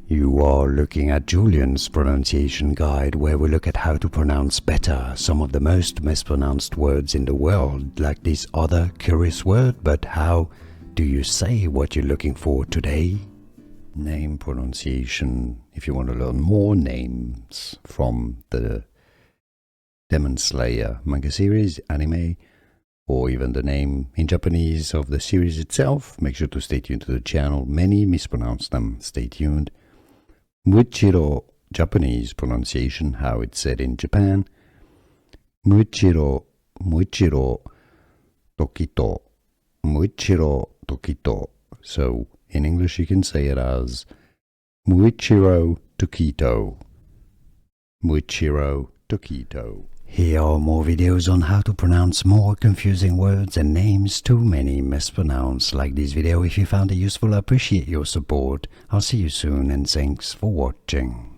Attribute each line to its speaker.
Speaker 1: You are looking at Julian's pronunciation guide, where we look at how to pronounce better some of the most mispronounced words in the world, like this other curious word. But how do you say what you're looking for today? Name pronunciation. If you want to learn more names from the Demon Slayer manga series, anime, or even the name in Japanese of the series itself, make sure to stay tuned to the channel. Many mispronounce them. Stay tuned. Muichiro, Japanese pronunciation, how it's said in Japan. Muichiro Tokito. Muichiro Tokito. So in English you can say it as Muichiro Tokito. Muichiro Tokito. Here are more videos on how to pronounce more confusing words and names too many mispronounced. Like this video if you found it useful. I appreciate your support. I'll see you soon and thanks for watching.